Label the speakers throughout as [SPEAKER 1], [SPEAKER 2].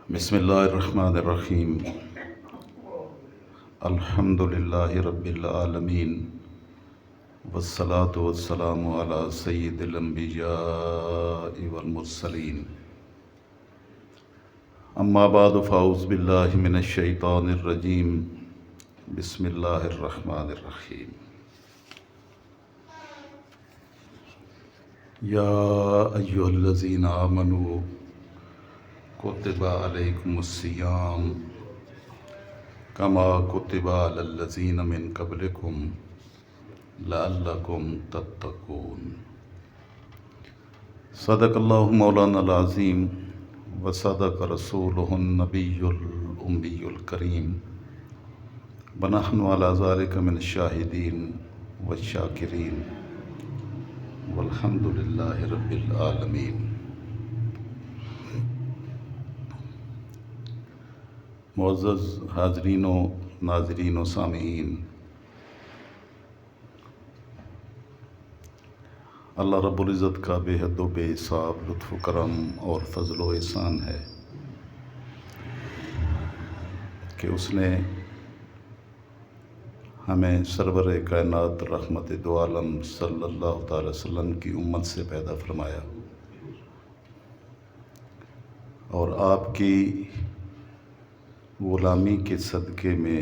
[SPEAKER 1] بسم اللہ الرحمن الرحیم الحمد للہ رب العالمین والصلاة والسلام علی سید الانبیاء والمرسلین اما بعد فاعوذ باللہ من الشیطان الرجیم بسم اللہ الرحمن الرحیم یا ایہا الذین آمنوا کتب علیکم الصیام کما کتب علی الذین من قبلکم لعلکم تتقون صدق اللہ مولانا العظیم وصدق رسولہ النبی الامی الکریم ونحن علی ذلک من الشاہدین والشاکرین والحمد للہ رب العالمین۔ معزز حاضرین و ناظرین و سامعین، اللہ رب العزت کا بے حد و بے حساب لطف و کرم اور فضل و احسان ہے کہ اس نے ہمیں سرور کائنات رحمت دو عالم صلی اللہ تعالی وسلم کی امت سے پیدا فرمایا اور آپ کی غلامی کے صدقے میں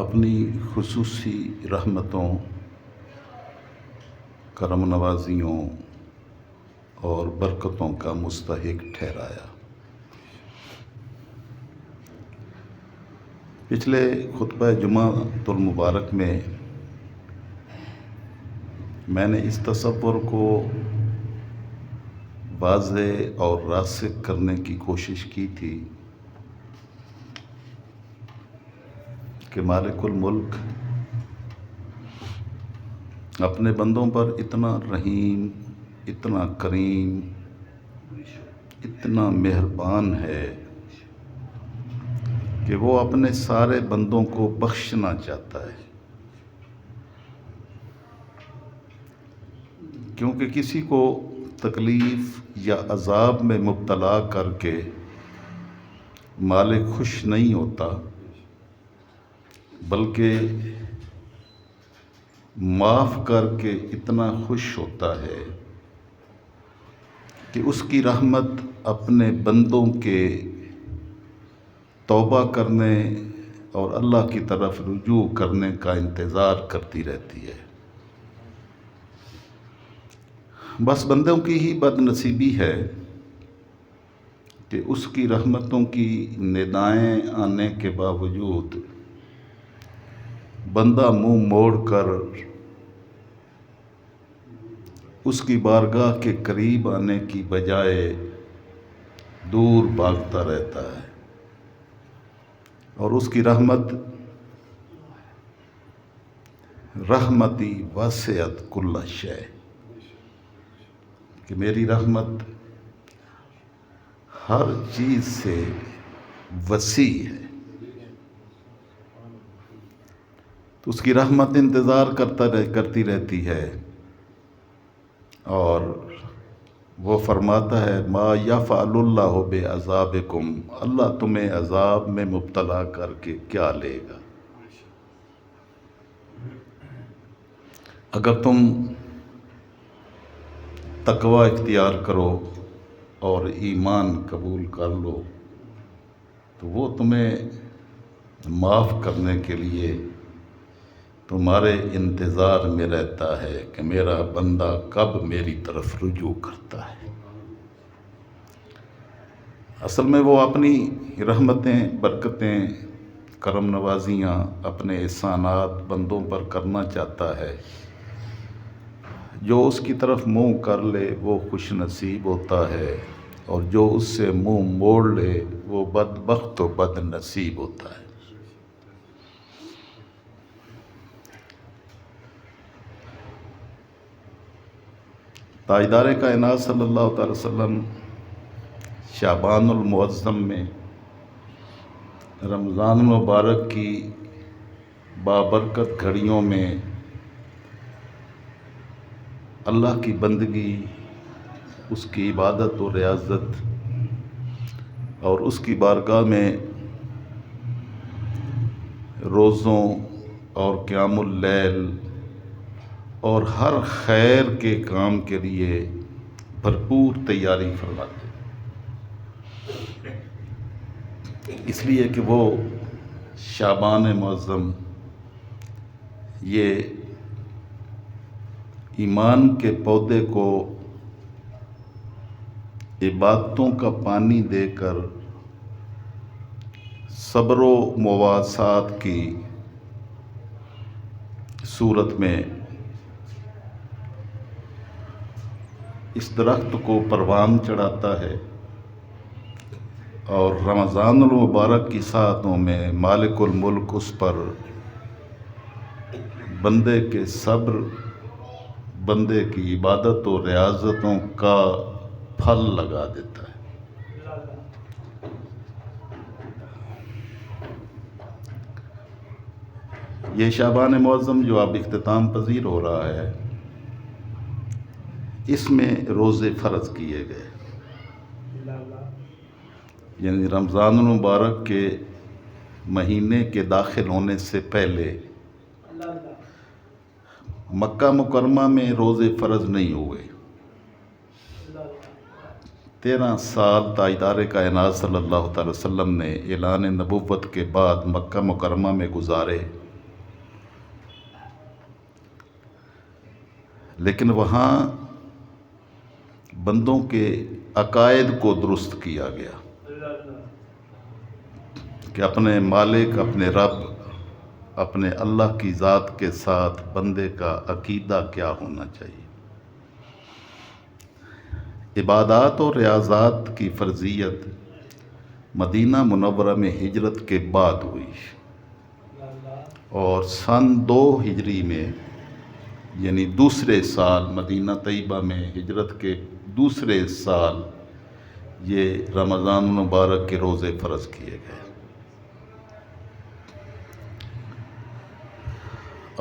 [SPEAKER 1] اپنی خصوصی رحمتوں، کرم نوازیوں اور برکتوں کا مستحق ٹھہرایا۔ پچھلے خطبہ جمعۃ المبارک میں نے اس تصور کو واضح اور راسخ کرنے کی کوشش کی تھی کہ مالک الملک اپنے بندوں پر اتنا رحیم، اتنا کریم، اتنا مہربان ہے کہ وہ اپنے سارے بندوں کو بخشنا چاہتا ہے، کیونکہ کسی کو تکلیف یا عذاب میں مبتلا کر کے مالک خوش نہیں ہوتا، بلکہ معاف کر کے اتنا خوش ہوتا ہے کہ اس کی رحمت اپنے بندوں کے توبہ کرنے اور اللہ کی طرف رجوع کرنے کا انتظار کرتی رہتی ہے۔ بس بندوں کی ہی بد نصیبی ہے کہ اس کی رحمتوں کی ندائیں آنے کے باوجود بندہ منہ موڑ کر اس کی بارگاہ کے قریب آنے کی بجائے دور بھاگتا رہتا ہے، اور اس کی رحمت رحمتی وسعت کل شیء، کہ میری رحمت ہر چیز سے وسیع ہے، تو اس کی رحمت انتظار کرتی رہتی ہے، اور وہ فرماتا ہے ما یفعل اللہ بعذابکم، اللہ تمہیں عذاب میں مبتلا کر کے کیا لے گا؟ اگر تم تقوی اختیار کرو اور ایمان قبول کر لو تو وہ تمہیں معاف کرنے کے لیے تمہارے انتظار میں رہتا ہے کہ میرا بندہ کب میری طرف رجوع کرتا ہے۔ اصل میں وہ اپنی رحمتیں، برکتیں، کرم نوازیاں، اپنے احسانات بندوں پر کرنا چاہتا ہے، جو اس کی طرف منہ کر لے وہ خوش نصیب ہوتا ہے، اور جو اس سے منہ موڑ لے وہ بدبخت و بد نصیب ہوتا ہے۔ تاجدار کائنات صلی اللہ تعالی وسلم شعبان المعظم میں رمضان المبارک کی بابرکت گھڑیوں میں اللہ کی بندگی اس کی عبادت و ریاضت اور اس کی بارگاہ میں روزوں اور قیام اللیل اور ہر خیر کے کام کے لیے بھرپور تیاری فرماتے، اس لیے کہ وہ شعبان معظم یہ ایمان کے پودے کو عبادتوں کا پانی دے کر صبر و مواسات کی صورت میں اس درخت کو پروان چڑھاتا ہے، اور رمضان المبارک کی ساعتوں میں مالک الملک اس پر بندے کے صبر، بندے کی عبادت و ریاضتوں کا پھل لگا دیتا ہے۔ یہ شعبان معظم جو اب اختتام پذیر ہو رہا ہے، اس میں روزے فرض کیے گئے، یعنی رمضان المبارک کے مہینے کے داخل ہونے سے پہلے مکہ مکرمہ میں روزے فرض نہیں ہوئے۔ 13 سال تاجدار کائنات صلی اللہ تعالی وسلم نے اعلان نبوت کے بعد مکہ مکرمہ میں گزارے، لیکن وہاں بندوں کے عقائد کو درست کیا گیا کہ اپنے مالک، اپنے رب، اپنے اللہ کی ذات کے ساتھ بندے کا عقیدہ کیا ہونا چاہیے۔ عبادات اور ریاضات کی فرضیت مدینہ منورہ میں ہجرت کے بعد ہوئی، اور سن 2 ہجری میں، یعنی دوسرے سال، مدینہ طیبہ میں ہجرت کے دوسرے سال یہ رمضان المبارک کے روزے فرض کیے گئے،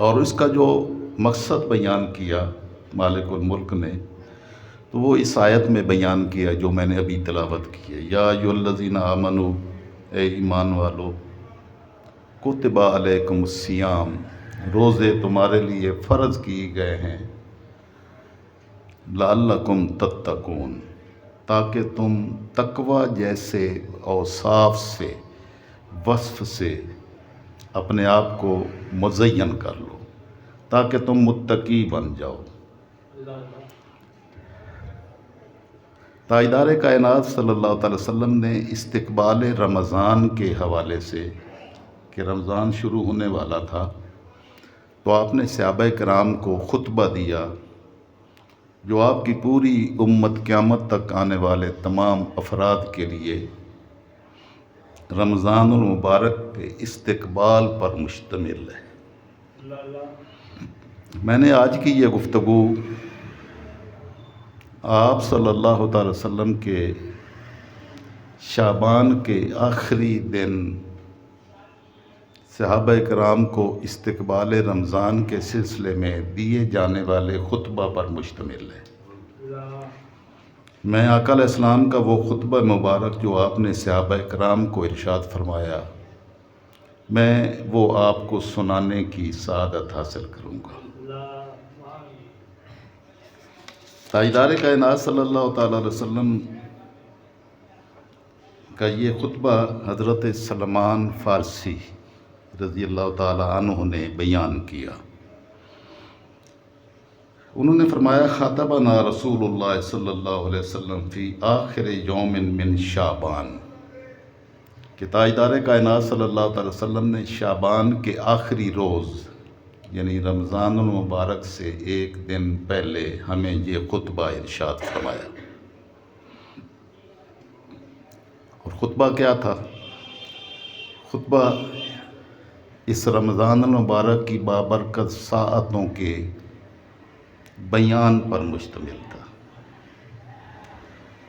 [SPEAKER 1] اور اس کا جو مقصد بیان کیا مالک الملک نے، تو وہ اس آیت میں بیان کیا جو میں نے ابھی تلاوت کی ہے۔ یا ایھا الذین آمنوا، اے ایمان والو، کتب علیکم الصیام، روزے تمہارے لیے فرض کیے گئے ہیں، لعلکم تتقون، تاکہ تم تقوی جیسے اوصاف سے، وصف سے اپنے آپ کو مزین کر لو، تاکہ تم متقی بن جاؤ۔ تاجدار کائنات صلی اللہ تعالی وسلم نے استقبال رمضان کے حوالے سے، کہ رمضان شروع ہونے والا تھا، تو آپ نے صحابہ کرام کو خطبہ دیا جو آپ کی پوری امت قیامت تک آنے والے تمام افراد کے لیے رمضان المبارک کے استقبال پر مشتمل ہے۔ میں نے آج کی یہ گفتگو آپ صلی اللہ تعالی وسلم کے شعبان کے آخری دن صحابہ کرام کو استقبال رمضان کے سلسلے میں دیے جانے والے خطبہ پر مشتمل ہے۔ میں آقا علیہ السلام کا وہ خطبہ مبارک جو آپ نے صحابہ کرام کو ارشاد فرمایا، میں وہ آپ کو سنانے کی سعادت حاصل کروں گا۔ تاجدار کائنات صلی اللہ تعالی علیہ وسلم کا یہ خطبہ حضرت سلمان فارسی رضی اللہ تعالی عنہ نے بیان کیا۔ انہوں نے فرمایا، خاطبنا رسول اللہ صلی اللہ علیہ وسلم فی آخر یوم من شعبان، کہ تاجدار کائنات صلی اللہ تعالی وسلم نے شعبان کے آخری روز، یعنی رمضان المبارک سے ایک دن پہلے ہمیں یہ خطبہ ارشاد فرمایا۔ اور خطبہ کیا تھا؟ خطبہ اس رمضان المبارک کی بابرکت ساعتوں کے بیان پر مشتمل تھا۔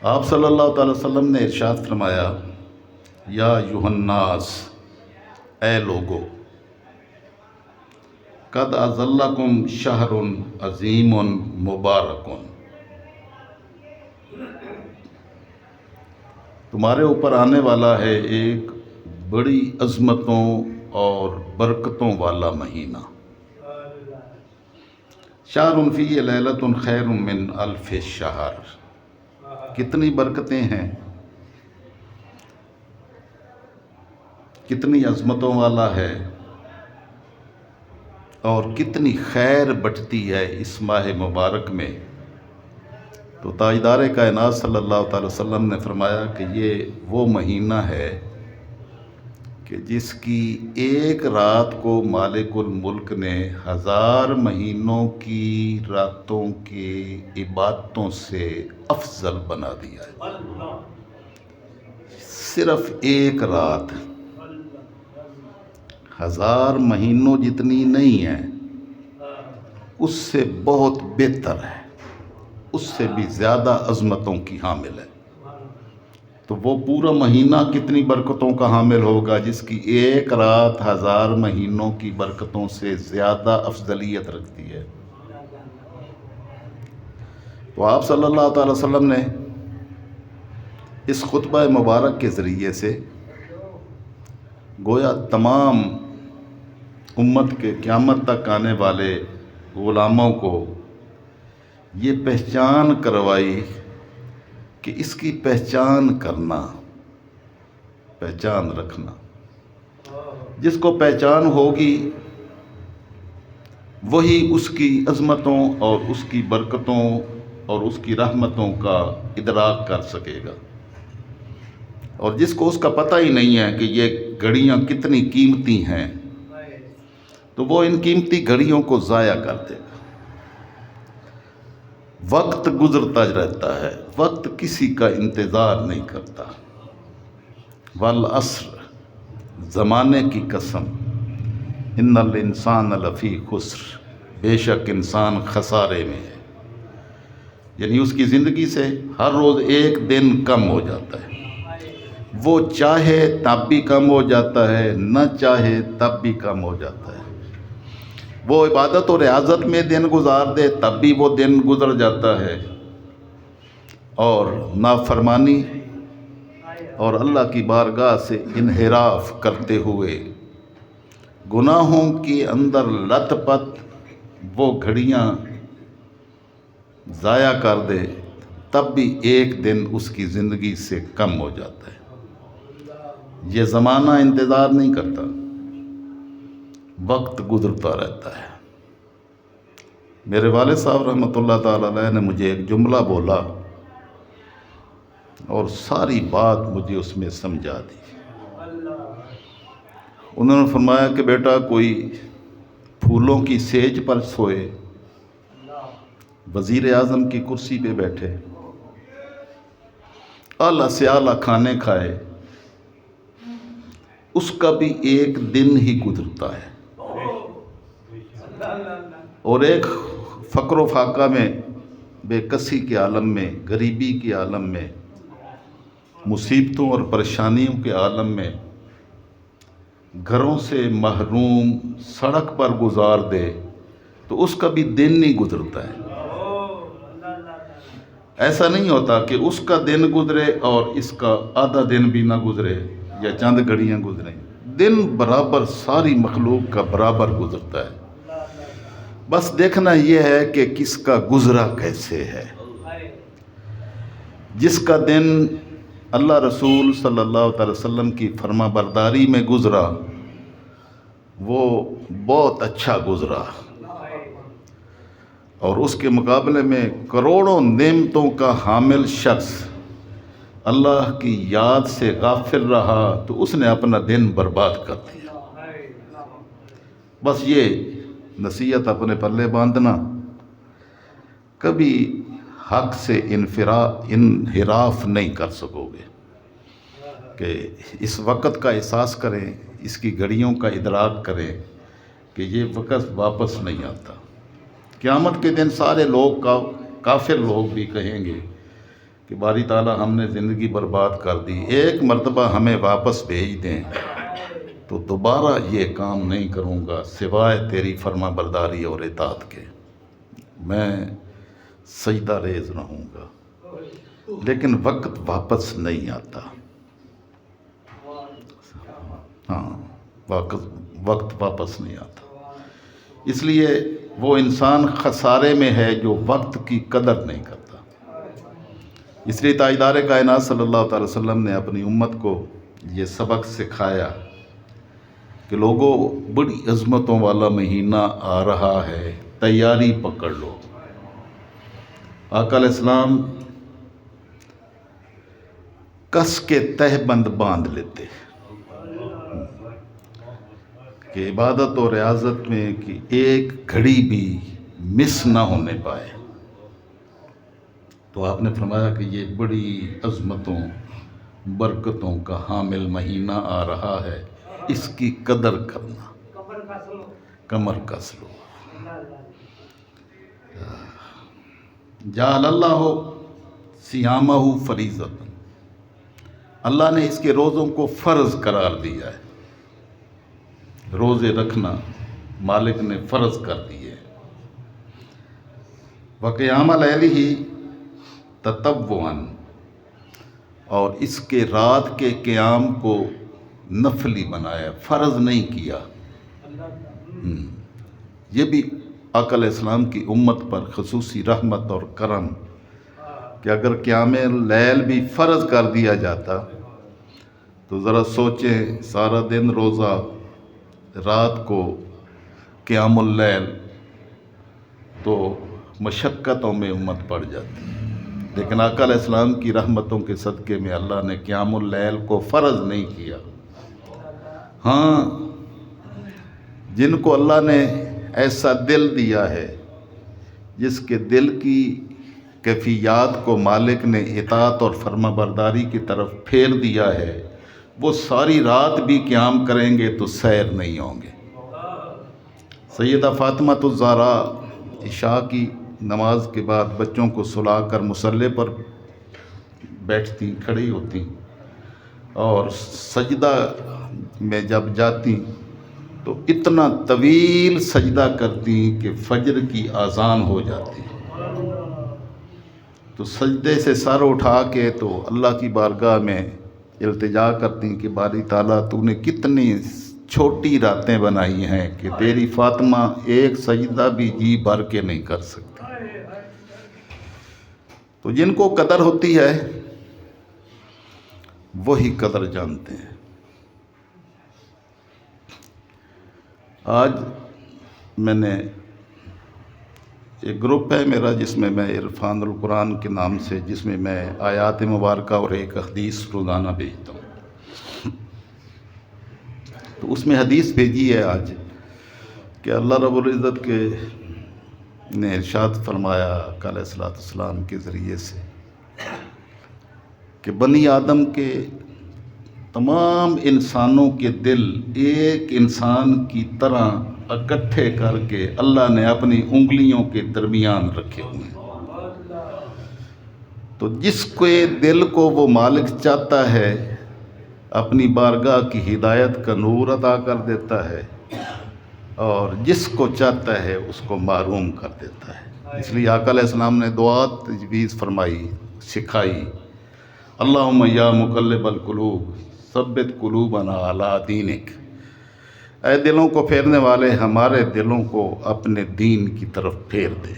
[SPEAKER 1] آپ صلی اللہ تعالی وسلم نے ارشاد فرمایا، یا ایھا الناس، اے لوگو، قد اظلکم شہر عظیم مبارک، تمہارے اوپر آنے والا ہے ایک بڑی عظمتوں اور برکتوں والا مہینہ، شہر فیہ لیلۃ خیر من الف شہر۔ کتنی برکتیں ہیں، کتنی عظمتوں والا ہے، اور کتنی خیر بٹتی ہے اس ماہ مبارک میں۔ تو تاجدار کائنات صلی اللہ تعالی وسلم نے فرمایا کہ یہ وہ مہینہ ہے کہ جس کی ایک رات کو مالک الملک نے 1000 مہینوں کی راتوں کی عبادتوں سے افضل بنا دیا ہے۔ صرف ایک رات 1000 مہینوں جتنی نہیں ہے، اس سے بہت بہتر ہے، اس سے بھی زیادہ عظمتوں کی حامل ہے۔ تو وہ پورا مہینہ کتنی برکتوں کا حامل ہوگا جس کی ایک رات 1000 مہینوں کی برکتوں سے زیادہ افضلیت رکھتی ہے۔ تو آپ صلی اللہ تعالی وسلم نے اس خطبہ مبارک کے ذریعے سے گویا تمام امت کے قیامت تک آنے والے غلاموں کو یہ پہچان کروائی کہ اس کی پہچان کرنا، پہچان رکھنا۔ جس کو پہچان ہوگی وہی اس کی عظمتوں اور اس کی برکتوں اور اس کی رحمتوں کا ادراک کر سکے گا، اور جس کو اس کا پتہ ہی نہیں ہے کہ یہ گھڑیاں کتنی قیمتی ہیں، تو وہ ان قیمتی گھڑیوں کو ضائع کر دے گا۔ وقت گزرتا رہتا ہے، وقت کسی کا انتظار نہیں کرتا۔ والعصر، زمانے کی قسم، ان الانسان لفی خسر، بے شک انسان خسارے میں ہے۔ یعنی اس کی زندگی سے ہر روز ایک دن کم ہو جاتا ہے، وہ چاہے تب بھی کم ہو جاتا ہے، نہ چاہے تب بھی کم ہو جاتا ہے۔ وہ عبادت اور ریاضت میں دن گزار دے تب بھی وہ دن گزر جاتا ہے، اور نافرمانی اور اللہ کی بارگاہ سے انحراف کرتے ہوئے گناہوں کے اندر لت پت وہ گھڑیاں ضائع کر دے تب بھی ایک دن اس کی زندگی سے کم ہو جاتا ہے۔ یہ زمانہ انتظار نہیں کرتا، وقت گزرتا رہتا ہے۔ میرے والد صاحب رحمۃ اللہ تعالی علیہ نے مجھے ایک جملہ بولا اور ساری بات مجھے اس میں سمجھا دی۔ انہوں نے فرمایا کہ بیٹا، کوئی پھولوں کی سیج پر سوئے، وزیر اعظم کی کرسی پہ بیٹھے، اعلیٰ سے اعلیٰ کھانے کھائے، اس کا بھی ایک دن ہی گزرتا ہے، اور ایک فقر و فاقہ میں، بے کسی کے عالم میں، غریبی کے عالم میں، مصیبتوں اور پریشانیوں کے عالم میں گھروں سے محروم سڑک پر گزار دے تو اس کا بھی دن نہیں گزرتا ہے۔ ایسا نہیں ہوتا کہ اس کا دن گزرے اور اس کا آدھا دن بھی نہ گزرے یا چند گھڑیاں گزریں، دن برابر ساری مخلوق کا برابر گزرتا ہے۔ بس دیکھنا یہ ہے کہ کس کا گزرا کیسے ہے۔ جس کا دن اللہ رسول صلی اللہ تعالی وسلم کی فرما برداری میں گزرا وہ بہت اچھا گزرا، اور اس کے مقابلے میں کروڑوں نعمتوں کا حامل شخص اللہ کی یاد سے غافل رہا تو اس نے اپنا دن برباد کر دیا۔ بس یہ نصیحت اپنے پلے باندھنا، کبھی حق سے انحراف نہیں کر سکو گے، کہ اس وقت کا احساس کریں، اس کی گھڑیوں کا ادراک کریں کہ یہ وقت واپس نہیں آتا۔ قیامت کے دن سارے لوگ، کافر لوگ بھی کہیں گے کہ باری تعالیٰ ہم نے زندگی برباد کر دی، ایک مرتبہ ہمیں واپس بھیج دیں تو دوبارہ یہ کام نہیں کروں گا سوائے تیری فرما برداری اور اطاعت کے، میں سجدہ ریز رہوں گا۔ لیکن وقت واپس نہیں آتا۔ ہاں وقت واپس نہیں آتا، اس لیے وہ انسان خسارے میں ہے جو وقت کی قدر نہیں کرتا۔ اس لیے تاجدار کائنات صلی اللہ تعالی وسلم نے اپنی امت کو یہ سبق سکھایا کہ لوگوں بڑی عظمتوں والا مہینہ آ رہا ہے، تیاری پکڑ لو۔ آقا علیہ السلام کس کے تہ بند باندھ لیتے کہ عبادت اور ریاضت میں کہ ایک گھڑی بھی مس نہ ہونے پائے۔ تو آپ نے فرمایا کہ یہ بڑی عظمتوں برکتوں کا حامل مہینہ آ رہا ہے، اس کی قدر کرنا، کمر کس لو۔ جعل اللہ صیامہ فریضۃ، اللہ نے اس کے روزوں کو فرض قرار دیا ہے۔ روزے رکھنا مالک نے فرض کر دیے۔ وقیام لیلہ تطوعاً، اور اس کے رات کے قیام کو نفلی بنایا، فرض نہیں کیا۔ یہ بھی آقا علیہ السلام کی امت پر خصوصی رحمت اور کرم کہ اگر قیام لیل بھی فرض کر دیا جاتا تو ذرا سوچیں، سارا دن روزہ، رات کو قیام اللیل، تو مشقتوں میں امت پڑ جاتی۔ لیکن آقا علیہ السلام کی رحمتوں کے صدقے میں اللہ نے قیام اللیل کو فرض نہیں کیا۔ ہاں، جن کو اللہ نے ایسا دل دیا ہے، جس کے دل کی کیفیات کو مالک نے اطاعت اور فرما برداری کی طرف پھیر دیا ہے، وہ ساری رات بھی قیام کریں گے تو سیر نہیں ہوں گے۔ سیدہ فاطمہ الزہرا عشاء کی نماز کے بعد بچوں کو سلا کر مصلی پر بیٹھتی، کھڑی ہوتی، اور سجدہ میں جب جاتی تو اتنا طویل سجدہ کرتی کہ فجر کی اذان ہو جاتی۔ تو سجدے سے سر اٹھا کے تو اللہ کی بارگاہ میں التجا کرتی کہ باری تعالیٰ تو نے کتنی چھوٹی راتیں بنائی ہیں کہ تیری فاطمہ ایک سجدہ بھی جی بھر کے نہیں کر سکتی۔ تو جن کو قدر ہوتی ہے وہی قدر جانتے ہیں۔ آج میں نے ایک گروپ ہے میرا جس میں میں عرفان القرآن کے نام سے، جس میں میں آیات مبارکہ اور ایک حدیث روزانہ بھیجتا ہوں۔ تو اس میں حدیث بھیجی ہے آج کہ اللہ رب العزت کے نے ارشاد فرمایا آقا علیہ الصلوۃ والسلام کے ذریعے سے کہ بنی آدم کے تمام انسانوں کے دل ایک انسان کی طرح اکٹھے کر کے اللہ نے اپنی انگلیوں کے درمیان رکھے ہوئے ہیں۔ تو جس کے دل کو وہ مالک چاہتا ہے اپنی بارگاہ کی ہدایت کا نور عطا کر دیتا ہے، اور جس کو چاہتا ہے اس کو محروم کر دیتا ہے۔ اس لیے آقا علیہ السلام نے دعا تجویز فرمائی، سکھائی، اللہم یا مقلب القلوب ثبت قلوبنا علی دینک، اے دلوں کو پھیرنے والے ہمارے دلوں کو اپنے دین کی طرف پھیر دے،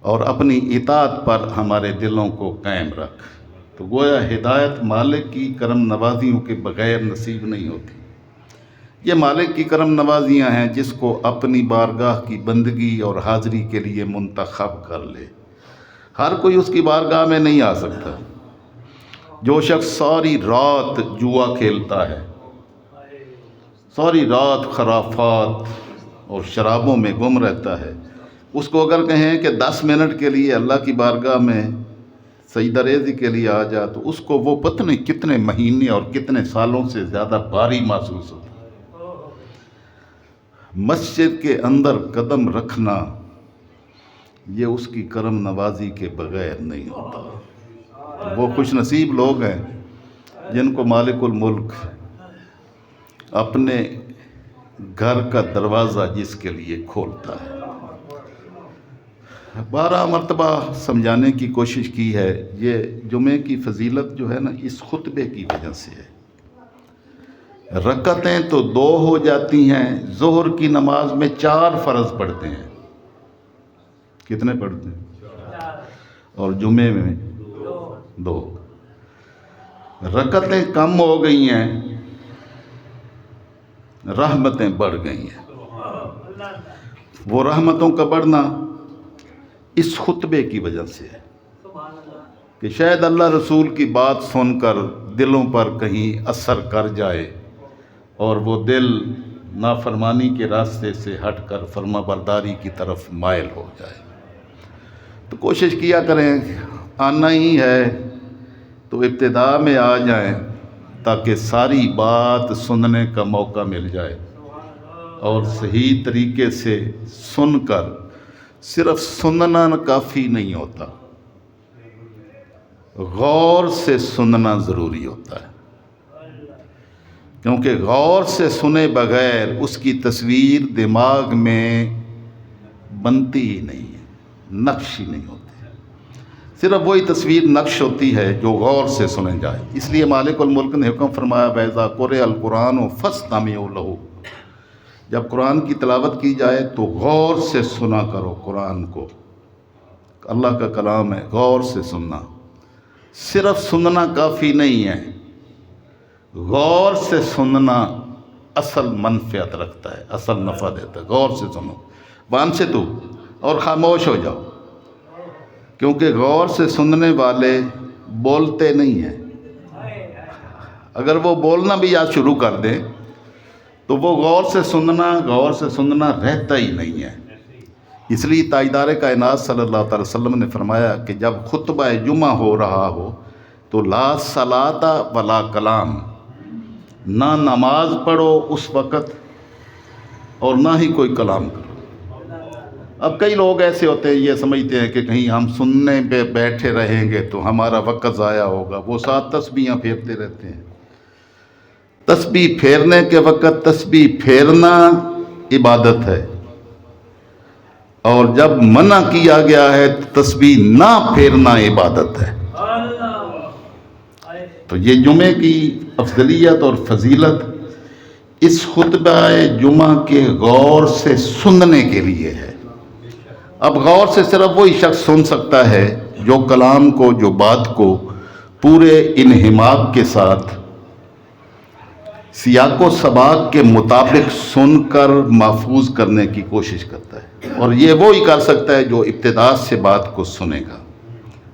[SPEAKER 1] اور اپنی اطاعت پر ہمارے دلوں کو قائم رکھ۔ تو گویا ہدایت مالک کی کرم نوازیوں کے بغیر نصیب نہیں ہوتی۔ یہ مالک کی کرم نوازیاں ہیں جس کو اپنی بارگاہ کی بندگی اور حاضری کے لیے منتخب کر لے۔ ہر کوئی اس کی بارگاہ میں نہیں آ سکتا۔ جو شخص ساری رات جوا کھیلتا ہے، ساری رات خرافات اور شرابوں میں گم رہتا ہے، اس کو اگر کہیں کہ 10 منٹ کے لیے اللہ کی بارگاہ میں سجدہ ریزی کے لیے آ جا، تو اس کو وہ پتہ نہیں کتنے مہینے اور کتنے سالوں سے زیادہ بھاری محسوس ہوتا ہے۔ مسجد کے اندر قدم رکھنا یہ اس کی کرم نوازی کے بغیر نہیں ہوتا۔ وہ خوش نصیب لوگ ہیں جن کو مالک الملک اپنے گھر کا دروازہ جس کے لیے کھولتا ہے۔ 12 مرتبہ سمجھانے کی کوشش کی ہے. یہ جمعے کی فضیلت جو ہے نا اس خطبے کی وجہ سے ہے. رکعتیں تو 2 ہو جاتی ہیں. ظہر کی نماز میں 4 فرض پڑھتے ہیں. کتنے پڑھتے ہیں؟ اور جمعے میں 2. رکعتیں کم ہو گئی ہیں، رحمتیں بڑھ گئی ہیں. وہ رحمتوں کا بڑھنا اس خطبے کی وجہ سے ہے کہ شاید اللہ رسول کی بات سن کر دلوں پر کہیں اثر کر جائے اور وہ دل نافرمانی کے راستے سے ہٹ کر فرما برداری کی طرف مائل ہو جائے. تو کوشش کیا کریں، آنا ہی ہے تو ابتدا میں آ جائیں تاکہ ساری بات سننے کا موقع مل جائے، اور صحیح طریقے سے سن کر صرف سننا کافی نہیں ہوتا، غور سے سننا ضروری ہوتا ہے، کیونکہ غور سے سنے بغیر اس کی تصویر دماغ میں بنتی ہی نہیں ہے، نقش ہی نہیں ہوتی. صرف وہی تصویر نقش ہوتی ہے جو غور سے سنے جائے. اس لیے مالک الملک نے حکم فرمایا وَإِذَا قُرِئَ الْقُرْآنُ فَاسْتَمِعُوا لَهُ. جب قرآن کی تلاوت کی جائے تو غور سے سنا کرو قرآن کو. اللہ کا کلام ہے، غور سے سننا. صرف سننا کافی نہیں ہے، غور سے سننا اصل منفعت رکھتا ہے، اصل نفع دیتا ہے. غور سے سنو، وانصتوا، اور خاموش ہو جاؤ، کیونکہ غور سے سننے والے بولتے نہیں ہیں. اگر وہ بولنا بھی آج شروع کر دیں تو وہ غور سے سننا رہتا ہی نہیں ہے. اس لیے تاجدار کائنات صلی اللہ تعالی وسلم نے فرمایا کہ جب خطبہ جمعہ ہو رہا ہو تو لا صلاۃ ولا کلام، نہ نماز پڑھو اس وقت اور نہ ہی کوئی کلام کرو. اب کئی لوگ ایسے ہوتے ہیں، یہ سمجھتے ہیں کہ کہیں ہم سننے پہ بیٹھے رہیں گے تو ہمارا وقت ضائع ہوگا. وہ 7 تسبیحاں پھیرتے رہتے ہیں. تسبیح پھیرنے کے وقت تسبیح پھیرنا عبادت ہے، اور جب منع کیا گیا ہے تو تسبیح نہ پھیرنا عبادت ہے. تو یہ جمعے کی افضلیت اور فضیلت اس خطبہ جمعہ کے غور سے سننے کے لیے ہے. اب غور سے صرف وہی شخص سن سکتا ہے جو کلام کو، جو بات کو پورے انہماک کے ساتھ سیاق و سباق کے مطابق سن کر محفوظ کرنے کی کوشش کرتا ہے. اور یہ وہی کر سکتا ہے جو ابتدا سے بات کو سنے گا.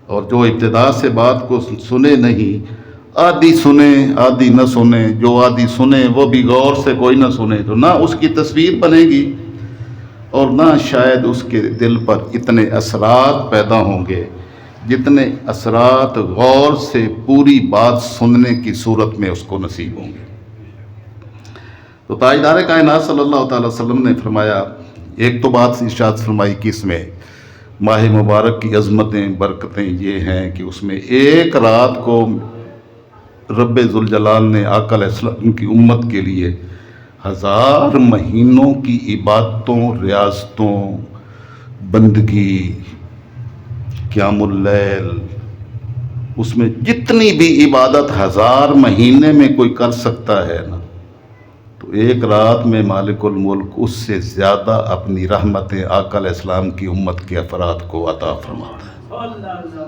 [SPEAKER 1] اور جو ابتدا سے بات کو سنے نہیں، آدھی سنے آدھی نہ سنے، جو آدھی سنے وہ بھی غور سے کوئی نہ سنے، تو نہ اس کی تصویر بنے گی اور نہ شاید اس کے دل پر اتنے اثرات پیدا ہوں گے جتنے اثرات غور سے پوری بات سننے کی صورت میں اس کو نصیب ہوں گے. تو تاجدار کائنات صلی اللہ تعالی وسلم نے فرمایا، ایک تو بات ارشاد فرمائی کہ اس میں ماہ مبارک کی عظمتیں، برکتیں یہ ہیں کہ اس میں ایک رات کو رب ذوالجلال نے آقا علیہ السلام کی امت کے لیے 1000 مہینوں کی عبادتوں، ریاضتوں، بندگی، قیام اللیل، اس میں جتنی بھی عبادت 1000 مہینے میں کوئی کر سکتا ہے نا، تو ایک رات میں مالک الملک اس سے زیادہ اپنی رحمتیں آقا علیہ السلام کی امت کے افراد کو عطا فرماتا ہے.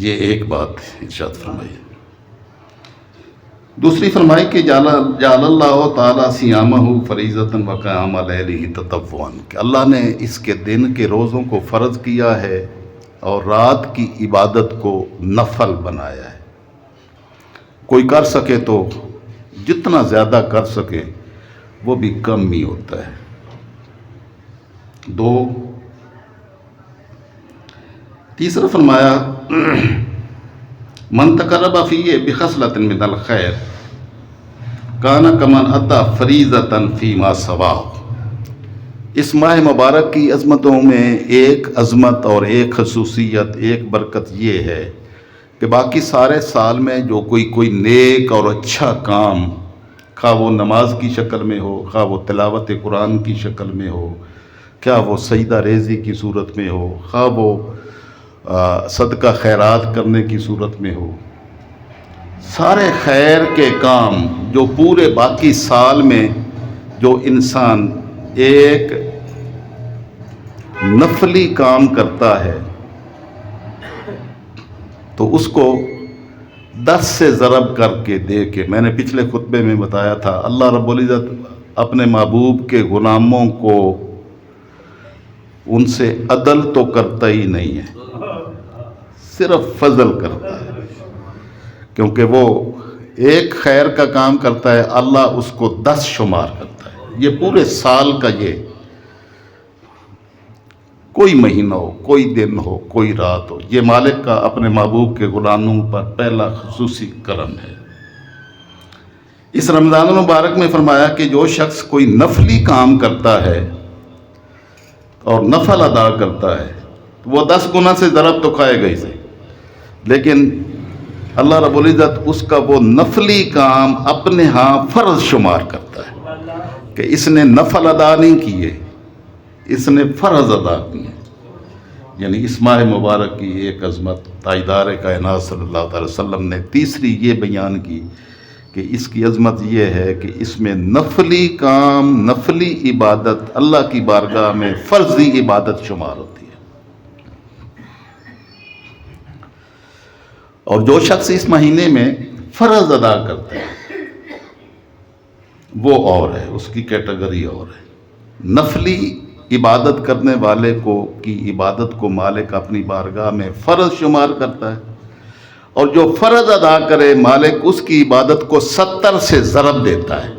[SPEAKER 1] یہ ایک بات ارشاد فرمائی. دوسری فرمائی کہ جعل اللہ تعالیٰ صیامہ فریضۃ وقیام لیلہ تطوعا، کہ اللہ نے اس کے دن کے روزوں کو فرض کیا ہے اور رات کی عبادت کو نفل بنایا ہے. کوئی کر سکے تو جتنا زیادہ کر سکے وہ بھی کم ہی ہوتا ہے. 2 تیسرا فرمایا من تقرب فیہ بخصلۃ من الخیر کان کمن اتی فریضۃ فیما سواہ. اس ماہ مبارک کی عظمتوں میں ایک عظمت اور ایک خصوصیت، ایک برکت یہ ہے کہ باقی سارے سال میں جو کوئی نیک اور اچھا کام، خواہ وہ نماز کی شکل میں ہو، خواہ وہ تلاوت قرآن کی شکل میں ہو، کیا وہ سجدہ ریزی کی صورت میں ہو، خواہ وہ صدقہ خیرات کرنے کی صورت میں ہو، سارے خیر کے کام جو پورے باقی سال میں جو انسان ایک نفلی کام کرتا ہے تو اس کو 10 سے ضرب کر کے دے کے، میں نے پچھلے خطبے میں بتایا تھا، اللہ رب العزت اپنے محبوب کے غلاموں کو ان سے عدل تو کرتا ہی نہیں ہے، صرف فضل کرتا ہے، کیونکہ وہ ایک خیر کا کام کرتا ہے، اللہ اس کو 10 شمار کرتا ہے۔ یہ پورے سال کا، یہ کوئی مہینہ ہو، کوئی دن ہو، کوئی رات ہو، یہ مالک کا اپنے محبوب کے غلاموں پر پہلا خصوصی کرم ہے۔ اس رمضان المبارک میں فرمایا کہ جو شخص کوئی نفلی کام کرتا ہے اور نفل ادا کرتا ہے وہ 10 گنا سے ضرب تو کھائے گا ہی سے، لیکن اللہ رب العزت اس کا وہ نفلی کام اپنے ہاں فرض شمار کرتا ہے کہ اس نے نفل ادا نہیں کیے، اس نے فرض ادا کیے۔ یعنی اس ماہ مبارک کی ایک عظمت تاجدار کائنات صلی اللہ علیہ وسلم نے تیسری یہ بیان کی کہ اس کی عظمت یہ ہے کہ اس میں نفلی کام، نفلی عبادت اللہ کی بارگاہ میں فرضی عبادت شمار ہوتی ہے۔ اور جو شخص اس مہینے میں فرض ادا کرتا ہے وہ اور ہے، اس کی کیٹیگری اور ہے۔ نفلی عبادت کرنے والے کی عبادت کو مالک اپنی بارگاہ میں فرض شمار کرتا ہے، اور جو فرض ادا کرے مالک اس کی عبادت کو 70 سے ضرب دیتا ہے۔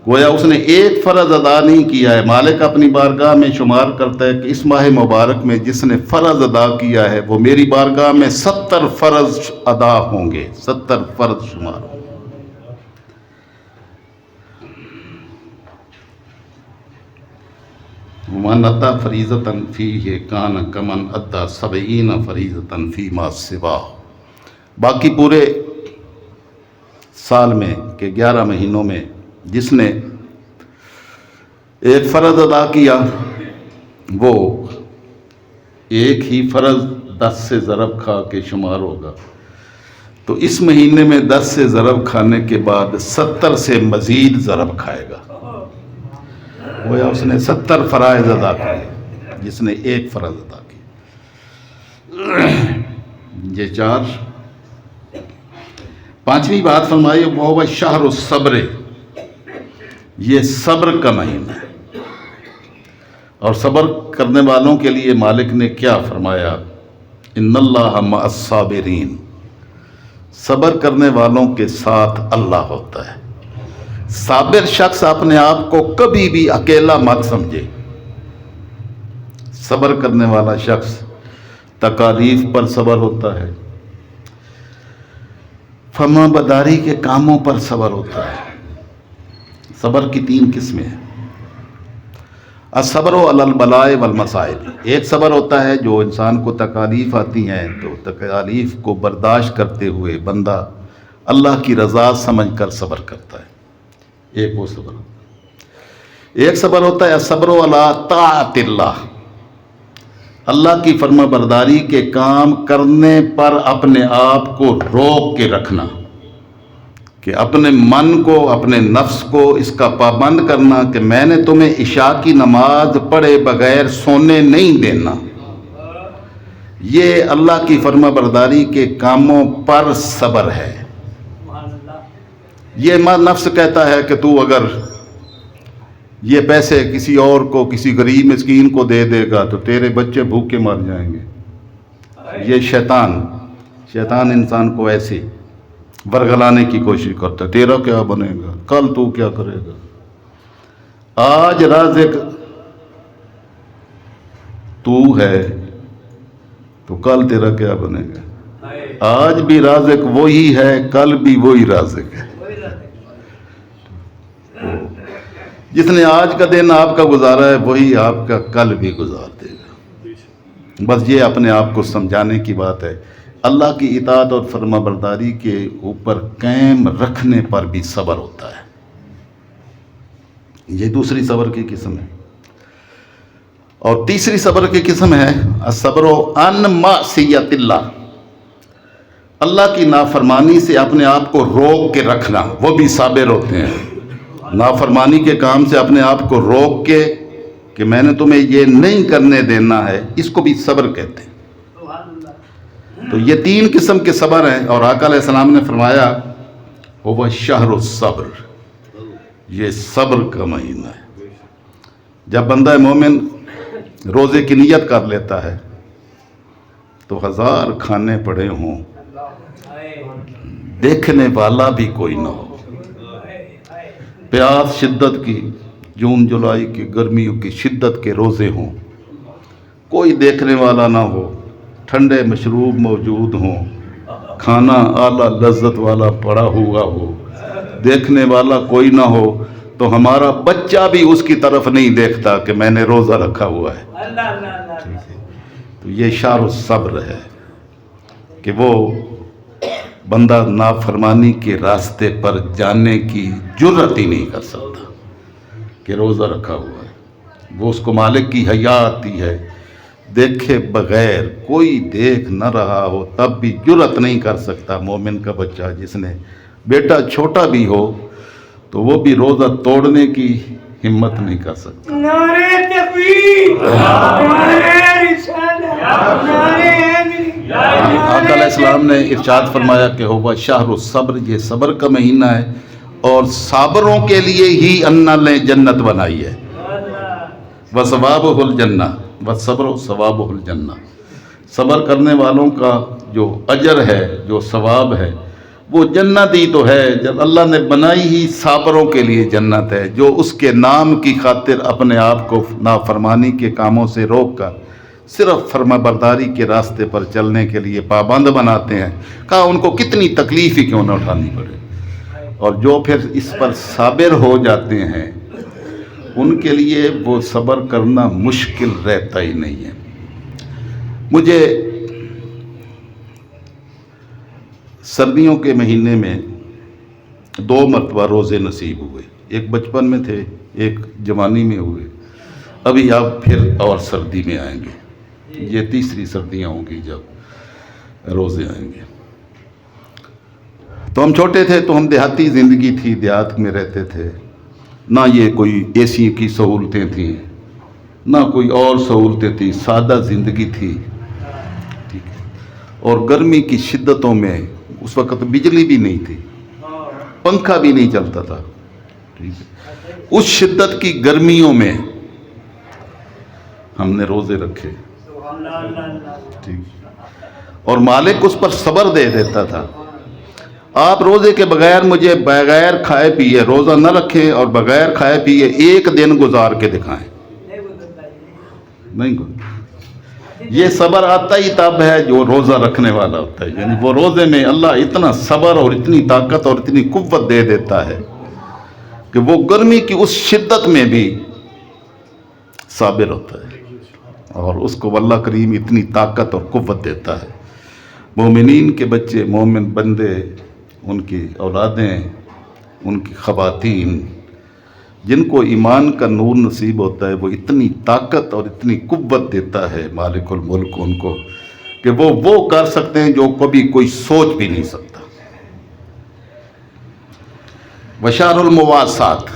[SPEAKER 1] گویا اس نے ایک فرض ادا نہیں کیا ہے، مالک اپنی بارگاہ میں شمار کرتا ہے کہ اس ماہ مبارک میں جس نے فرض ادا کیا ہے وہ میری بارگاہ میں 70 فرض ادا ہوں گے، 70 فرض شمار ہوں گے۔ وَمَنْ أَتَى فَرِيضَةً فِيهِ كَانَ كَمَنْ أَدَّى 70 فَرِيضَةً فِي مَا سِوَاهُ۔ باقی پورے سال میں کہ 11 مہینوں میں جس نے ایک فرض ادا کیا وہ ایک ہی فرض 10 سے ضرب کھا کے شمار ہوگا، تو اس مہینے میں 10 سے ضرب کھانے کے بعد 70 سے مزید ضرب کھائے گا، گویا اس نے 70 فرائض ادا کیے جس نے ایک فرض ادا کیا۔ یہ 4۔ پانچویں بات فرمائی وہ شہر الصبر، یہ صبر کا مہینہ ہے، اور صبر کرنے والوں کے لیے مالک نے کیا فرمایا؟ ان اللہ مع الصابرین، صبر کرنے والوں کے ساتھ اللہ ہوتا ہے۔ صابر شخص اپنے آپ کو کبھی بھی اکیلا مت سمجھے۔ صبر کرنے والا شخص تکالیف پر صبر ہوتا ہے، فرما برداری کے کاموں پر صبر ہوتا ہے۔ صبر کی 3 قسمیں ہیں۔ الصبر علی البلاء والمصائب، ایک صبر ہوتا ہے جو انسان کو تکالیف آتی ہیں تو تکالیف کو برداشت کرتے ہوئے بندہ اللہ کی رضا سمجھ کر صبر کرتا ہے، ایک وہ صبر ہوتا ہے۔ ایک صبر ہوتا ہے الصبر علی طاعت اللہ، اللہ کی فرما برداری کے کام کرنے پر اپنے آپ کو روک کے رکھنا، کہ اپنے من کو، اپنے نفس کو اس کا پابند کرنا کہ میں نے تمہیں عشاء کی نماز پڑھے بغیر سونے نہیں دینا۔ یہ اللہ کی فرما برداری کے کاموں پر صبر ہے۔ یہ نفس کہتا ہے کہ تو اگر یہ پیسے کسی اور کو، کسی غریب مسکین کو دے دے گا تو تیرے بچے بھوکے مر جائیں گے۔ یہ شیطان انسان کو ایسے ورگلانے کی کوشش کرتا ہے، تیرا کیا بنے گا، کل تو کیا کرے گا، آج رازق تو ہے تو کل تیرا کیا بنے گا، آج بھی رازق وہی ہے کل بھی وہی رازق ہے۔ جس نے آج کا دن آپ کا گزارا ہے وہی آپ کا کل بھی گزار دے گا۔ بس یہ اپنے آپ کو سمجھانے کی بات ہے۔ اللہ کی اطاعت اور فرما برداری کے اوپر قائم رکھنے پر بھی صبر ہوتا ہے۔ یہ دوسری صبر کی قسم ہے۔ اور تیسری صبر کی قسم ہے الصبر عن معصیت اللہ، اللہ کی نافرمانی سے اپنے آپ کو روک کے رکھنا، وہ بھی صابر ہوتے ہیں۔ نافرمانی کے کام سے اپنے آپ کو روک کے کہ میں نے تمہیں یہ نہیں کرنے دینا ہے، اس کو بھی صبر کہتے ہیں۔ تو یہ تین قسم کے صبر ہیں، اور آقا علیہ السلام نے فرمایا وہ شہر الصبر، یہ صبر کا مہینہ ہے۔ جب بندہ مومن روزے کی نیت کر لیتا ہے تو 1000 کھانے پڑے ہوں، دیکھنے والا بھی کوئی نہ ہو، پیاس شدت کی، جون جولائی کی گرمیوں کی شدت کے روزے ہوں، کوئی دیکھنے والا نہ ہو، ٹھنڈے مشروب موجود ہوں، کھانا اعلیٰ لذت والا پڑا ہوا ہو، دیکھنے والا کوئی نہ ہو، تو ہمارا بچہ بھی اس کی طرف نہیں دیکھتا کہ میں نے روزہ رکھا ہوا ہے۔ تو یہ شہر الصبر ہے کہ وہ بندہ نافرمانی کے راستے پر جانے کی جرات ہی نہیں کر سکتا کہ روزہ رکھا ہوا ہے۔ وہ اس کو مالک کی حیا آتی ہے، دیکھے بغیر، کوئی دیکھ نہ رہا ہو تب بھی جرات نہیں کر سکتا۔ مومن کا بچہ، جس نے بیٹا چھوٹا بھی ہو تو وہ بھی روزہ توڑنے کی ہمت نہیں کر سکتا۔
[SPEAKER 2] نعرہ تکبیر، نعرہ رسالت، نعرہ حیدری۔
[SPEAKER 1] آقا علیہ السلام نے ارشاد فرمایا کہ ہوا شہر الصبر، یہ صبر کا مہینہ ہے، اور صابروں کے لیے ہی اللہ نے جنت بنائی ہے۔ وثوابہ الجنہ، والصبر ثوابہ الجنہ، صبر کرنے والوں کا جو اجر ہے، جو ثواب ہے، وہ جنت ہی تو ہے۔ جب اللہ نے بنائی ہی صابروں کے لیے جنت ہے، جو اس کے نام کی خاطر اپنے آپ کو نافرمانی کے کاموں سے روک کر صرف فرما برداری کے راستے پر چلنے کے لیے پابند بناتے ہیں، کہا ان کو کتنی تکلیف ہی کیوں نہ اٹھانی پڑے۔ اور جو پھر اس پر صابر ہو جاتے ہیں ان کے لیے وہ صبر کرنا مشکل رہتا ہی نہیں ہے۔ مجھے سردیوں کے مہینے میں 2 مرتبہ روزے نصیب ہوئے، ایک بچپن میں تھے، ایک جوانی میں ہوئے، ابھی آپ پھر اور سردی میں آئیں گے، یہ تیسری سردیاں ہوں گی جب روزے آئیں گے۔ تو ہم چھوٹے تھے تو ہم دیہاتی زندگی تھی، دیہات میں رہتے تھے، نہ یہ کوئی اے سی کی سہولتیں تھیں، نہ کوئی اور سہولتیں تھیں، سادہ زندگی تھی، ٹھیک ہے۔ اور گرمی کی شدتوں میں اس وقت بجلی بھی نہیں تھی، پنکھا بھی نہیں چلتا تھا، ٹھیک ہے۔ اس شدت کی گرمیوں میں ہم نے روزے رکھے، ٹھیک، اور مالک اس پر صبر دے دیتا تھا۔ آپ روزے کے بغیر مجھے بغیر کھائے پیے روزہ نہ رکھیں، اور بغیر کھائے پیے ایک دن گزار کے دکھائیں، نہیں گزار۔ یہ صبر آتا ہی تب ہے جو روزہ رکھنے والا ہوتا ہے، یعنی وہ روزے میں اللہ اتنا صبر اور اتنی طاقت اور اتنی قوت دے دیتا ہے کہ وہ گرمی کی اس شدت میں بھی صابر ہوتا ہے، اور اس کو اللہ کریم اتنی طاقت اور قوت دیتا ہے۔ مومنین کے بچے، مومن بندے، ان کی اولادیں، ان کی خواتین، جن کو ایمان کا نور نصیب ہوتا ہے، وہ اتنی طاقت اور اتنی قوت دیتا ہے مالک الملک ان کو کہ وہ کر سکتے ہیں جو کبھی کوئی سوچ بھی نہیں سکتا۔ وشہر المواسات،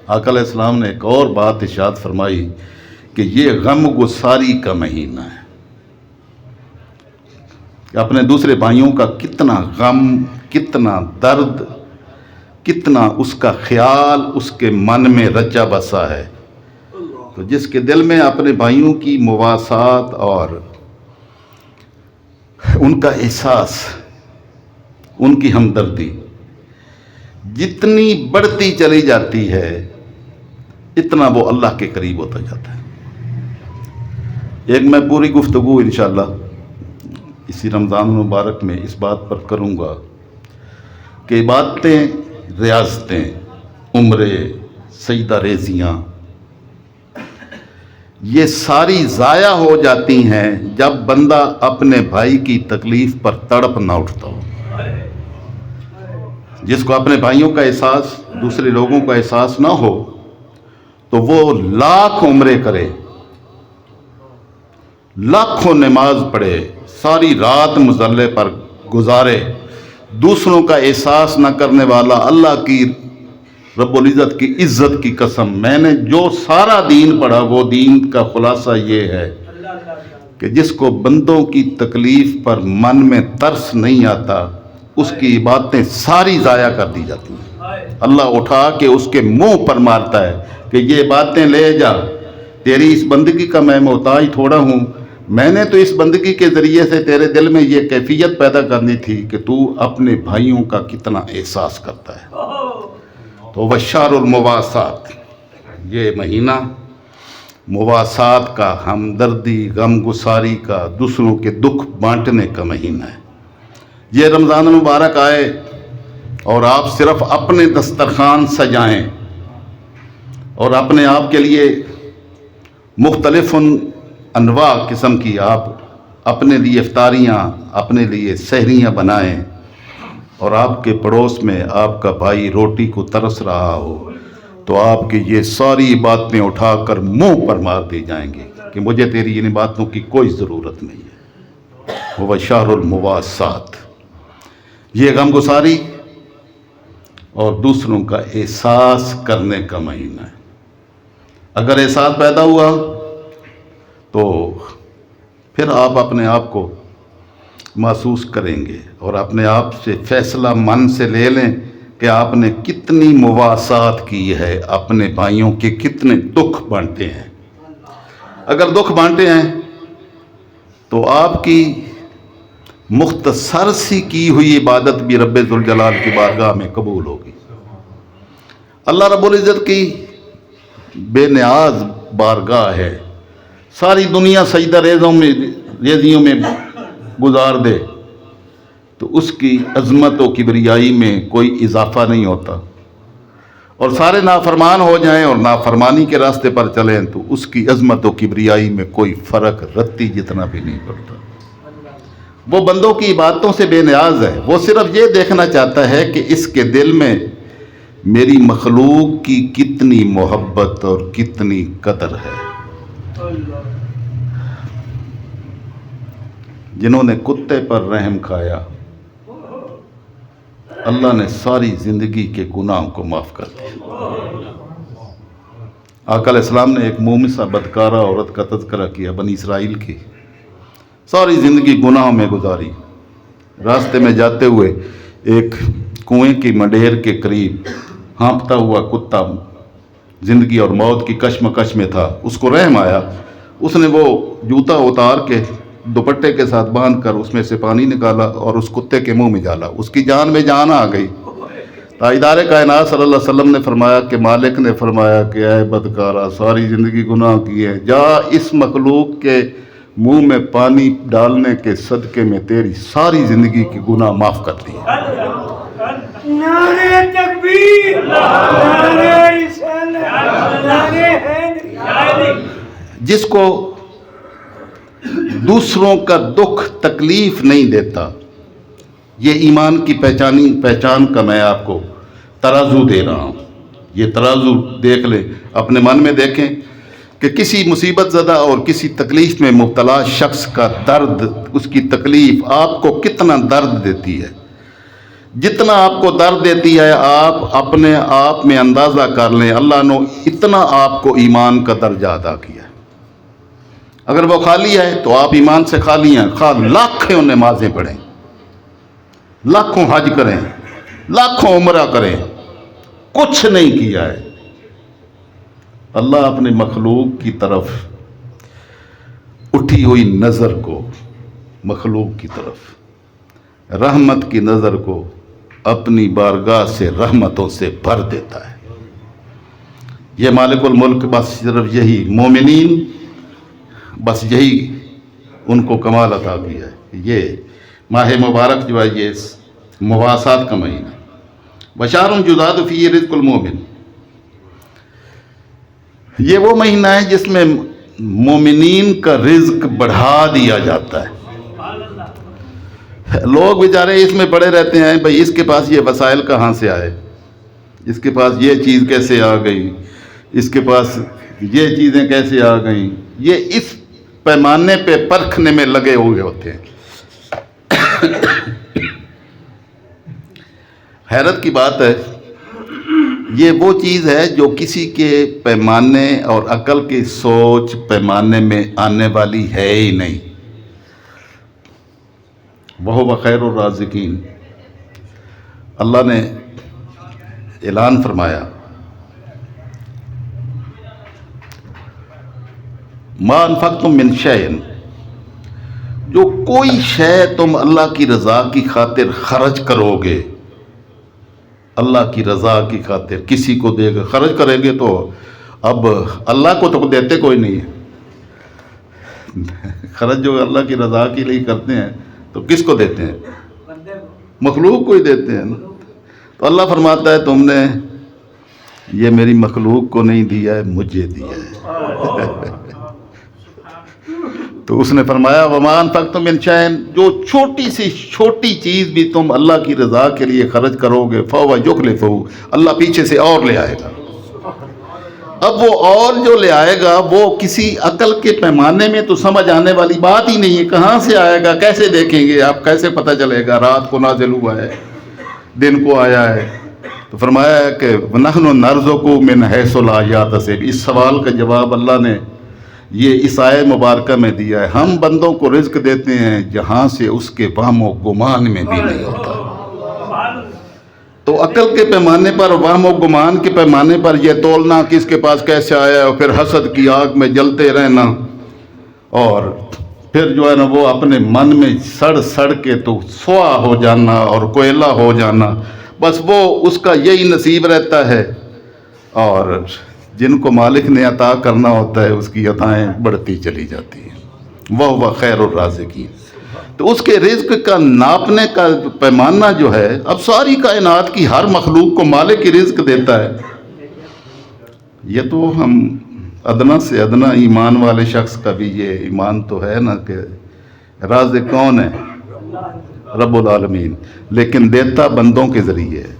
[SPEAKER 1] آقا علیہ السلام نے ایک اور بات ارشاد فرمائی کہ یہ غم گساری کا مہینہ ہے، کہ اپنے دوسرے بھائیوں کا کتنا غم، کتنا درد، کتنا اس کا خیال اس کے من میں رچا بسا ہے۔ تو جس کے دل میں اپنے بھائیوں کی مواسات اور ان کا احساس، ان کی ہمدردی جتنی بڑھتی چلی جاتی ہے، اتنا وہ اللہ کے قریب ہوتا جاتا ہے۔ ایک میں پوری گفتگو انشاءاللہ اسی رمضان المبارک میں اس بات پر کروں گا کہ عبادتیں، ریاضتیں، عمرے، سجدہ ریزیاں، یہ ساری ضائع ہو جاتی ہیں جب بندہ اپنے بھائی کی تکلیف پر تڑپ نہ اٹھتا ہو۔ جس کو اپنے بھائیوں کا احساس، دوسرے لوگوں کا احساس نہ ہو، تو وہ لاکھ عمرے کرے، لاکھوں نماز پڑھے، ساری رات مصلے پر گزارے، دوسروں کا احساس نہ کرنے والا، اللہ کی رب العزت کی عزت کی قسم، میں نے جو سارا دین پڑھا وہ دین کا خلاصہ یہ ہے کہ جس کو بندوں کی تکلیف پر من میں ترس نہیں آتا، اس کی باتیں ساری ضائع کر دی جاتی ہیں۔ اللہ اٹھا کے اس کے منہ پر مارتا ہے کہ یہ باتیں لے جا، تیری اس بندگی کا میں محتاج تھوڑا ہوں، میں نے تو اس بندگی کے ذریعے سے تیرے دل میں یہ کیفیت پیدا کرنی تھی کہ تو اپنے بھائیوں کا کتنا احساس کرتا ہے۔ تو بشار المواسات، یہ مہینہ مواسات کا، ہمدردی، غم گساری کا، دوسروں کے دکھ بانٹنے کا مہینہ ہے۔ یہ رمضان المبارک آئے اور آپ صرف اپنے دسترخوان سجائیں اور اپنے آپ کے لیے مختلف انواع قسم کی آپ اپنے لیے افطاریاں، اپنے لیے سحریاں بنائیں، اور آپ کے پڑوس میں آپ کا بھائی روٹی کو ترس رہا ہو تو آپ کی یہ ساری باتیں اٹھا کر منہ پر مار دی جائیں گی کہ مجھے تیری ان باتوں کی کوئی ضرورت نہیں ہے۔ وہ شہر المواسات، یہ غم گساری اور دوسروں کا احساس کرنے کا مہینہ ہے۔ اگر احساس پیدا ہوا تو پھر آپ اپنے آپ کو محسوس کریں گے اور اپنے آپ سے فیصلہ من سے لے لیں کہ آپ نے کتنی مواسات کی ہے، اپنے بھائیوں کے کتنے دکھ بانٹے ہیں۔ اگر دکھ بانٹے ہیں تو آپ کی مختصر سی کی ہوئی عبادت بھی رب ذوالجلال کی بارگاہ میں قبول ہوگی۔ اللہ رب العزت کی بے نیاز بارگاہ ہے، ساری دنیا سجدہ ریزیوں میں گزار دے تو اس کی عظمت و کبریائی میں کوئی اضافہ نہیں ہوتا، اور سارے نافرمان ہو جائیں اور نافرمانی کے راستے پر چلیں تو اس کی عظمت و کبریائی میں کوئی فرق رتی جتنا بھی نہیں پڑتا۔ وہ بندوں کی عبادتوں سے بے نیاز ہے، وہ صرف یہ دیکھنا چاہتا ہے کہ اس کے دل میں میری مخلوق کی کتنی محبت اور کتنی قدر ہے۔ جنہوں نے کتے پر رحم کھایا، اللہ نے ساری زندگی کے گناہوں کو معاف کر دیا۔ آقا علیہ السلام نے ایک مومسہ بدکارہ عورت کا تذکرہ کیا، بنی اسرائیل کی، ساری زندگی گناہوں میں گزاری، راستے میں جاتے ہوئے ایک کنویں کی منڈیر کے قریب ہانپتا ہوا کتا زندگی اور موت کی کشمکش میں تھا، اس کو رحم آیا، اس نے وہ جوتا اتار کے دوپٹے کے ساتھ باندھ کر اس میں سے پانی نکالا اور اس کتے کے منہ میں ڈالا، اس کی جان میں جان آ گئی۔ تاجدار کائنات صلی اللہ علیہ وسلم نے فرمایا کہ مالک نے فرمایا کہ اے بدکارا، ساری زندگی گناہ کی ہے، جا اس مخلوق کے منہ میں پانی ڈالنے کے صدقے میں تیری ساری زندگی کی گناہ معاف کر دی۔
[SPEAKER 2] نعرہ تکبیر، نعرہ رسالت، نعرہ حیدری۔
[SPEAKER 1] جس کو دوسروں کا دکھ تکلیف نہیں دیتا، یہ ایمان کی پہچان کا میں آپ کو ترازو دے رہا ہوں۔ یہ ترازو دیکھ لیں، اپنے من میں دیکھیں کہ کسی مصیبت زدہ اور کسی تکلیف میں مبتلا شخص کا درد، اس کی تکلیف آپ کو کتنا درد دیتی ہے۔ جتنا آپ کو درد دیتی ہے آپ اپنے آپ میں اندازہ کر لیں، اللہ نے اتنا آپ کو ایمان کا درجہ عطا کیا ہے۔ اگر وہ خالی ہے تو آپ ایمان سے خالی ہیں، خواہ لاکھوں نمازیں پڑھیں، لاکھوں حج کریں، لاکھوں عمرہ کریں، کچھ نہیں کیا ہے۔ اللہ اپنے مخلوق کی طرف اٹھی ہوئی نظر کو، مخلوق کی طرف رحمت کی نظر کو اپنی بارگاہ سے رحمتوں سے بھر دیتا ہے۔ یہ مالک الملک بس صرف یہی مومنین، بس یہی ان کو کمال عطا کیا ہے۔ یہ ماہ مبارک جو ہے یہ مواسات کا مہینہ ہے۔ بشار جزاد فی رزق المومن، یہ وہ مہینہ ہے جس میں مومنین کا رزق بڑھا دیا جاتا ہے۔ لوگ بیچارے اس میں پڑے رہتے ہیں، بھئی اس کے پاس یہ وسائل کہاں سے آئے، اس کے پاس یہ چیز کیسے آ گئی، اس کے پاس یہ چیزیں کیسے آ گئیں۔ یہ اس پیمانے پہ پرکھنے میں لگے ہوئے ہوتے ہیں۔ حیرت کی بات ہے، یہ وہ چیز ہے جو کسی کے پیمانے اور عقل کی سوچ پیمانے میں آنے والی ہے ہی نہیں۔ وَهُوَ خَيْرُ الرَّازِقِينَ، اللہ نے اعلان فرمایا، مَا أَنفَقْتُم مِّن شَيْءٍ، جو کوئی شے تم اللہ کی رضا کی خاطر خرچ کرو گے، اللہ کی رضا کی خاطر کسی کو دے گا، خرچ کریں گے تو اب اللہ کو تو دیتے کوئی نہیں ہے۔ خرچ جو اللہ کی رضا کے لیے کرتے ہیں تو کس کو دیتے ہیں؟ مخلوق کو ہی دیتے ہیں نا۔ تو اللہ فرماتا ہے تم نے یہ میری مخلوق کو نہیں دیا ہے، مجھے دیا ہے۔ تو اس نے فرمایا وَمَا أَنفَقْتُم مِّن شَيْءٍ، جو چھوٹی سی چھوٹی چیز بھی تم اللہ کی رضا کے لیے خرچ کرو گے فَهُوَ يُخْلِفُهُ، اللہ پیچھے سے اور لے آئے گا۔ اب وہ اور جو لے آئے گا وہ کسی عقل کے پیمانے میں تو سمجھ آنے والی بات ہی نہیں ہے۔ کہاں سے آئے گا، کیسے دیکھیں گے آپ، کیسے پتہ چلے گا رات کو نازل ہوا ہے، دن کو آیا ہے؟ تو فرمایا ہے کہ وَنَحْنُ نَرْزُقُكُم مِّنْ حَيْثُ لَا يَحْتَسِبُ، اس سوال کا جواب اللہ نے یہ اس آیے مبارکہ میں دیا ہے، ہم بندوں کو رزق دیتے ہیں جہاں سے اس کے وہم و گمان میں بھی نہیں ہوتا۔ تو عقل کے پیمانے پر، وہم و گمان کے پیمانے پر یہ تولنا کہ اس کے پاس کیسے آیا ہے، اور پھر حسد کی آگ میں جلتے رہنا، اور پھر جو ہے نا وہ اپنے من میں سڑ سڑ کے تو سوا ہو جانا اور کوئلہ ہو جانا، بس وہ اس کا یہی نصیب رہتا ہے۔ اور جن کو مالک نے عطا کرنا ہوتا ہے اس کی عطائیں بڑھتی چلی جاتی ہیں۔ وَهُوَ خَيْرُ الرَّازِقِينَ، تو اس کے رزق کا ناپنے کا پیمانہ جو ہے، اب ساری کائنات کی ہر مخلوق کو مالک ہی رزق دیتا ہے۔ یہ تو ہم ادنا سے ادنا ایمان والے شخص کا بھی یہ ایمان تو ہے نا کہ رازق کون ہے؟ رب العالمین، لیکن دیتا بندوں کے ذریعے ہے،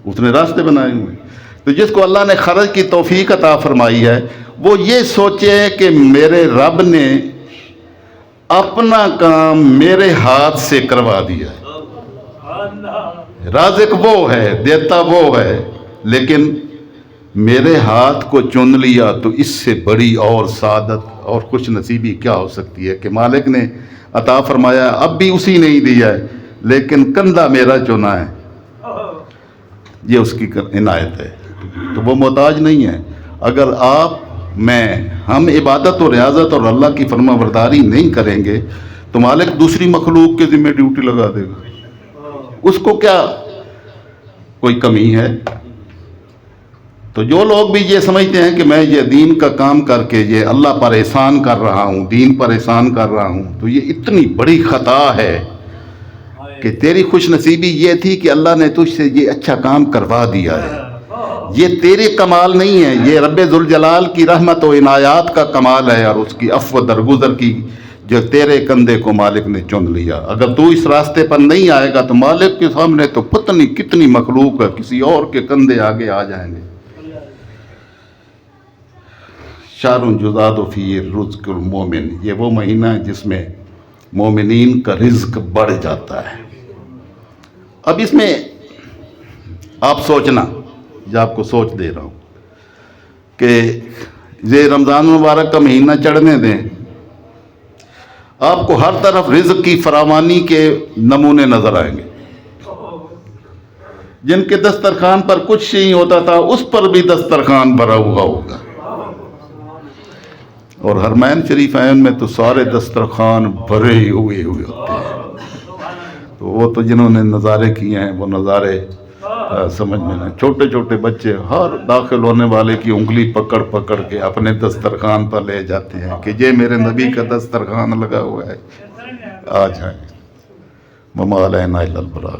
[SPEAKER 1] اس نے راستے بنائے ہوئے۔ تو جس کو اللہ نے خرچ کی توفیق عطا فرمائی ہے وہ یہ سوچے کہ میرے رب نے اپنا کام میرے ہاتھ سے کروا دیا ہے۔ رازق وہ ہے، دیتا وہ ہے، لیکن میرے ہاتھ کو چن لیا تو اس سے بڑی اور سعادت اور خوش نصیبی کیا ہو سکتی ہے کہ مالک نے عطا فرمایا، اب بھی اسی نے ہی دیا ہے، لیکن کندھا میرا چنا ہے، یہ اس کی عنایت ہے۔ تو وہ محتاج نہیں ہے۔ اگر آپ ہم عبادت و ریاضت اور اللہ کی فرما برداری نہیں کریں گے تو مالک دوسری مخلوق کے ذمہ ڈیوٹی لگا دے گا، اس کو کیا کوئی کمی ہے؟ تو جو لوگ بھی یہ سمجھتے ہیں کہ میں یہ دین کا کام کر کے یہ اللہ پر احسان کر رہا ہوں، دین پر احسان کر رہا ہوں، تو یہ اتنی بڑی خطا ہے کہ تیری خوش نصیبی یہ تھی کہ اللہ نے تجھ سے یہ اچھا کام کروا دیا ہے۔ یہ تیرے کمال نہیں ہے، یہ رب ذوالجلال کی رحمت و عنایات کا کمال ہے، اور اس کی عفو درگزر کی جو تیرے کندھے کو مالک نے چن لیا۔ اگر تو اس راستے پر نہیں آئے گا تو مالک کے سامنے تو پتہ نہیں کتنی مخلوق ہے، کسی اور کے کندھے آگے آ جائیں گے۔ شہر جزاد فی رزق المومن، یہ وہ مہینہ ہے جس میں مومنین کا رزق بڑھ جاتا ہے۔ اب اس میں آپ سوچنا، جو آپ کو سوچ دے رہا ہوں کہ یہ رمضان مبارک کا مہینہ چڑھنے دیں، آپ کو ہر طرف رزق کی فراوانی کے نمونے نظر آئیں گے۔ جن کے دسترخوان پر کچھ نہیں ہوتا تھا اس پر بھی دسترخوان بھرا ہوا ہوگا، اور حرمین شریفین میں تو سارے دسترخوان بھرے ہوئے ہوتے ہیں۔ تو وہ تو جنہوں نے نظارے کیے ہیں وہ نظارے سمجھ میں نہ، چھوٹے چھوٹے بچے ہر داخل ہونے والے کی انگلی پکڑ پکڑ کے اپنے دسترخوان پر لے جاتے ہیں کہ یہ میرے نبی کا دسترخوان لگا ہوا ہے، آ جائیں۔ وما علینا الا البلاغ۔